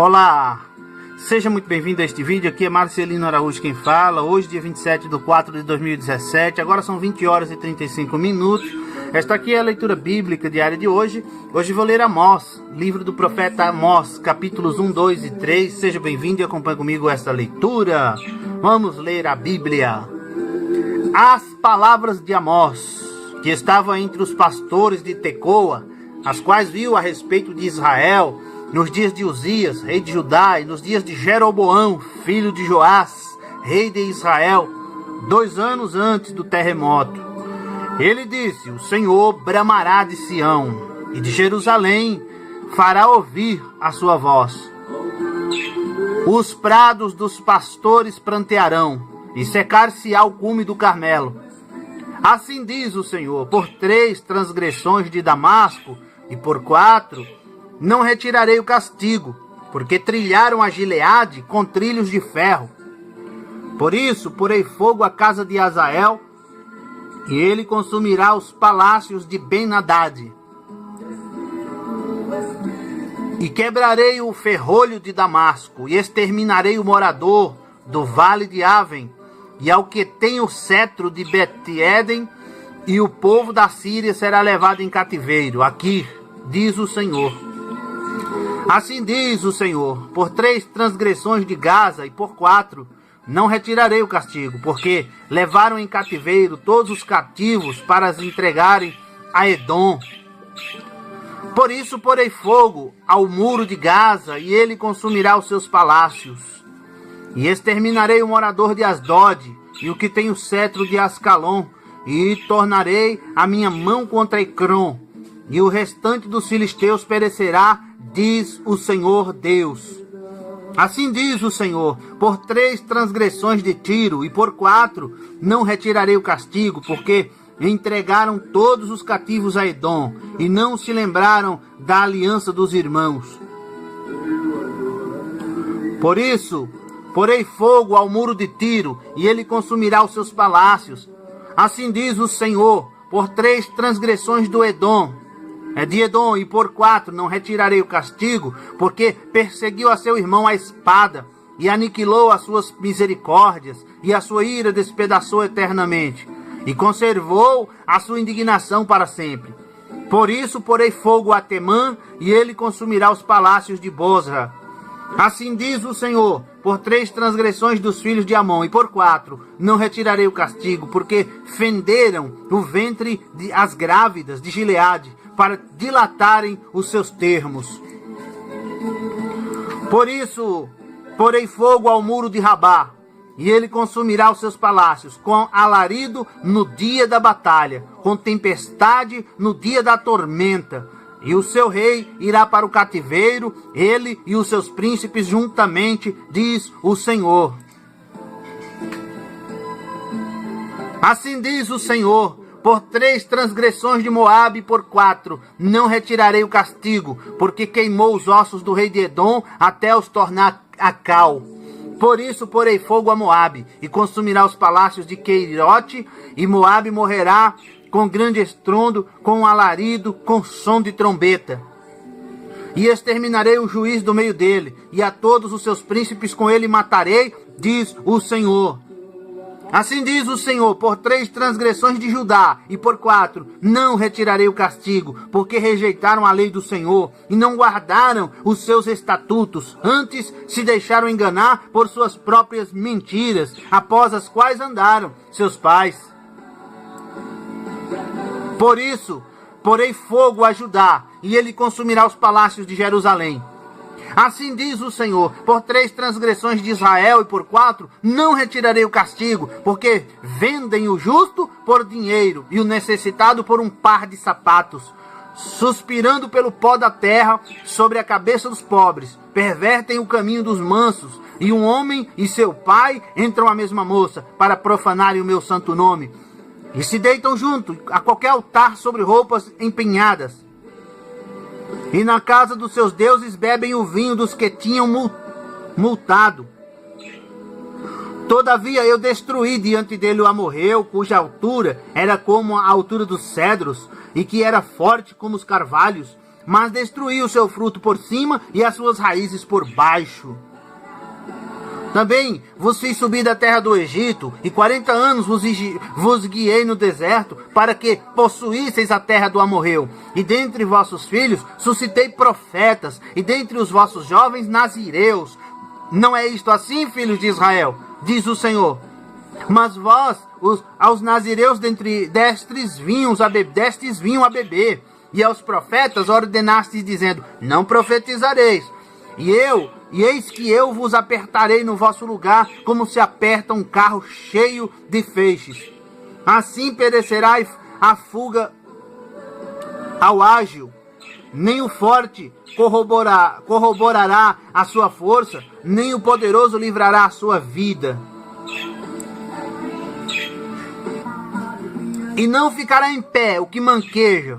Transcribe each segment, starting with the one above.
Olá, seja muito bem-vindo a este vídeo. Aqui é Marcelino Araújo quem fala. Hoje, dia 27/4/2017, agora são 20 horas e 35 minutos. Esta aqui é a leitura bíblica diária de hoje. Hoje vou ler Amós, livro do profeta Amós, capítulos 1, 2 e 3. Seja bem-vindo e acompanhe comigo esta leitura. Vamos ler a Bíblia. As palavras de Amós, que estava entre os pastores de Tecoa, as quais viu a respeito de Israel, nos dias de Uzias, rei de Judá, e nos dias de Jeroboão, filho de Joás, rei de Israel, 2 anos antes do terremoto. Ele disse: o Senhor bramará de Sião, e de Jerusalém fará ouvir a sua voz. Os prados dos pastores prantearão, e secar-se-á o cume do Carmelo. Assim diz o Senhor: por 3 transgressões de Damasco, e por 4 não retirarei o castigo, porque trilharam a Gileade com trilhos de ferro. Por isso, porei fogo à casa de Azael, e ele consumirá os palácios de Ben-Hadad. E quebrarei o ferrolho de Damasco, e exterminarei o morador do vale de Aven, e ao que tem o cetro de Bet-Eden, e o povo da Síria será levado em cativeiro. Aqui, diz o Senhor. Assim diz o Senhor: por 3 transgressões de Gaza, e por 4 não retirarei o castigo, porque levaram em cativeiro todos os cativos para os entregarem a Edom. Por isso porei fogo ao muro de Gaza, e ele consumirá os seus palácios. E exterminarei o morador de Asdod, e o que tem o cetro de Ascalon, e tornarei a minha mão contra Ecrom, e o restante dos filisteus perecerá, diz o Senhor Deus. Assim diz o Senhor: por 3 transgressões de Tiro, e por 4 não retirarei o castigo, porque entregaram todos os cativos a Edom, e não se lembraram da aliança dos irmãos. Por isso, porei fogo ao muro de Tiro, e ele consumirá os seus palácios. Assim diz o Senhor: por 3 transgressões do Edom, de Edom, e por 4 não retirarei o castigo, porque perseguiu a seu irmão à espada, e aniquilou as suas misericórdias, e a sua ira despedaçou eternamente, e conservou a sua indignação para sempre. Por isso porei fogo a Temã, e ele consumirá os palácios de Bosra. Assim diz o Senhor: por 3 transgressões dos filhos de Amon, e por 4 não retirarei o castigo, porque fenderam o ventre as grávidas de Gileade, para dilatarem os seus termos. Por isso porei fogo ao muro de Rabá, e ele consumirá os seus palácios, com alarido no dia da batalha, com tempestade no dia da tormenta. E o seu rei irá para o cativeiro, ele e os seus príncipes juntamente, diz o Senhor. Assim diz o Senhor: por 3 transgressões de Moabe, e por 4 não retirarei o castigo, porque queimou os ossos do rei de Edom até os tornar a cal. Por isso porei fogo a Moabe, e consumirá os palácios de Queirote, e Moabe morrerá com grande estrondo, com alarido, com som de trombeta. E exterminarei o juiz do meio dele, e a todos os seus príncipes com ele matarei, diz o Senhor. Assim diz o Senhor: por 3 transgressões de Judá, e por 4 não retirarei o castigo, porque rejeitaram a lei do Senhor, e não guardaram os seus estatutos, antes se deixaram enganar por suas próprias mentiras, após as quais andaram seus pais. Por isso porei fogo a Judá, e ele consumirá os palácios de Jerusalém. Assim diz o Senhor: por 3 transgressões de Israel, e por 4 não retirarei o castigo, porque vendem o justo por dinheiro, e o necessitado por um par de sapatos, suspirando pelo pó da terra sobre a cabeça dos pobres, pervertem o caminho dos mansos, e um homem e seu pai entram à mesma moça, para profanarem o meu santo nome, e se deitam junto a qualquer altar sobre roupas empenhadas. E na casa dos seus deuses bebem o vinho dos que tinham multado. Todavia eu destruí diante dele o amorreu, cuja altura era como a altura dos cedros, e que era forte como os carvalhos, mas destruí o seu fruto por cima e as suas raízes por baixo. Também vos fiz subir da terra do Egito, e 40 anos vos guiei no deserto, para que possuísseis a terra do amorreu. E dentre vossos filhos suscitei profetas, e dentre os vossos jovens nazireus. Não é isto assim, filhos de Israel? Diz o Senhor. Mas vós, aos nazireus destes vinho a beber, e aos profetas ordenastes, dizendo, não profetizareis. E eis que eu vos apertarei no vosso lugar, como se aperta um carro cheio de feixes. Assim perecerá a fuga ao ágil, nem o forte corroborará a sua força, nem o poderoso livrará a sua vida. E não ficará em pé o que maneja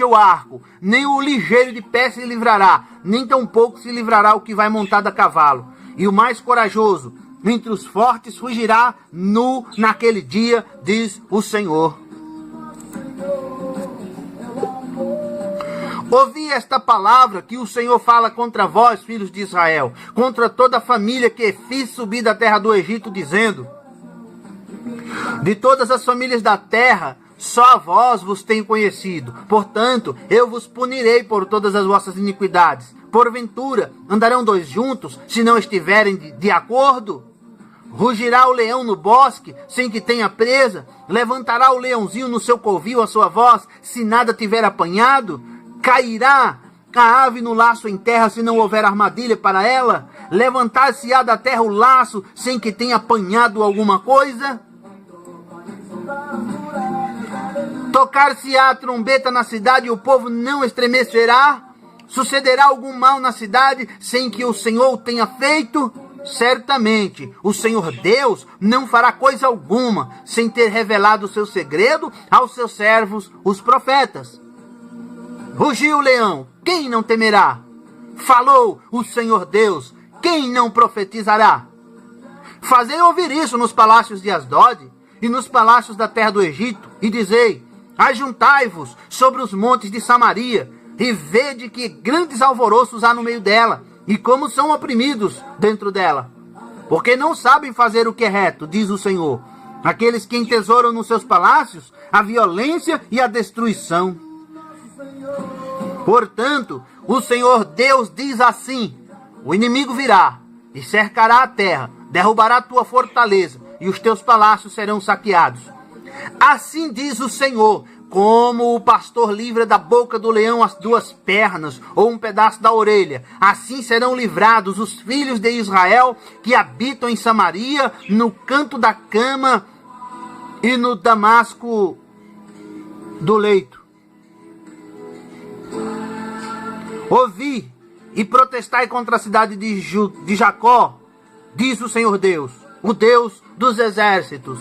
o arco, nem o ligeiro de pé se livrará, nem tampouco se livrará o que vai montado a cavalo. E o mais corajoso entre os fortes fugirá nu naquele dia, diz o Senhor. Ouvi esta palavra que o Senhor fala contra vós, filhos de Israel, contra toda a família que fiz subir da terra do Egito, dizendo, de todas as famílias da terra, só a vós vos tenho conhecido. Portanto, eu vos punirei por todas as vossas iniquidades. Porventura, andarão dois juntos, se não estiverem de acordo? Rugirá o leão no bosque, sem que tenha presa? Levantará o leãozinho no seu covil a sua voz, se nada tiver apanhado? Cairá a ave no laço em terra, se não houver armadilha para ela? Levantar-se-á da terra o laço, sem que tenha apanhado alguma coisa? Tocar-se-á a trombeta na cidade e o povo não estremecerá? Sucederá algum mal na cidade sem que o Senhor o tenha feito? Certamente, o Senhor Deus não fará coisa alguma sem ter revelado o seu segredo aos seus servos, os profetas. Rugiu o leão, quem não temerá? Falou o Senhor Deus, quem não profetizará? Fazei ouvir isso nos palácios de Asdod e nos palácios da terra do Egito, e dizei, ajuntai-vos sobre os montes de Samaria, e vede que grandes alvoroços há no meio dela, e como são oprimidos dentro dela. Porque não sabem fazer o que é reto, diz o Senhor, aqueles que entesouram nos seus palácios a violência e a destruição. Portanto, o Senhor Deus diz assim, o inimigo virá, e cercará a terra, derrubará a tua fortaleza, e os teus palácios serão saqueados. Assim diz o Senhor, como o pastor livra da boca do leão as duas pernas, ou um pedaço da orelha, assim serão livrados os filhos de Israel, que habitam em Samaria, no canto da cama e no damasco do leito. Ouvi e protestai contra a cidade de Jacó, diz o Senhor Deus, o Deus dos exércitos.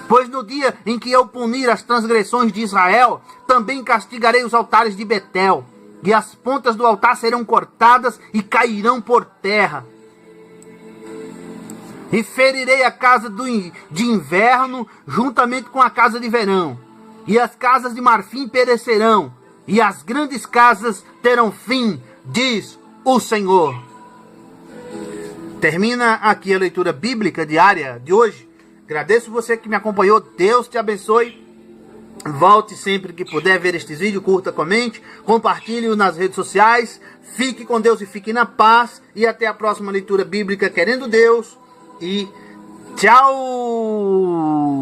Pois no dia em que eu punir as transgressões de Israel, também castigarei os altares de Betel, e as pontas do altar serão cortadas e cairão por terra. E ferirei a casa de inverno juntamente com a casa de verão, e as casas de marfim perecerão, e as grandes casas terão fim, diz o Senhor. Termina aqui a leitura bíblica diária de hoje. Agradeço você que me acompanhou. Deus te abençoe. Volte sempre que puder ver estes vídeos. Curta, comente, compartilhe nas redes sociais. Fique com Deus e fique na paz. E até a próxima leitura bíblica, querendo Deus. E tchau!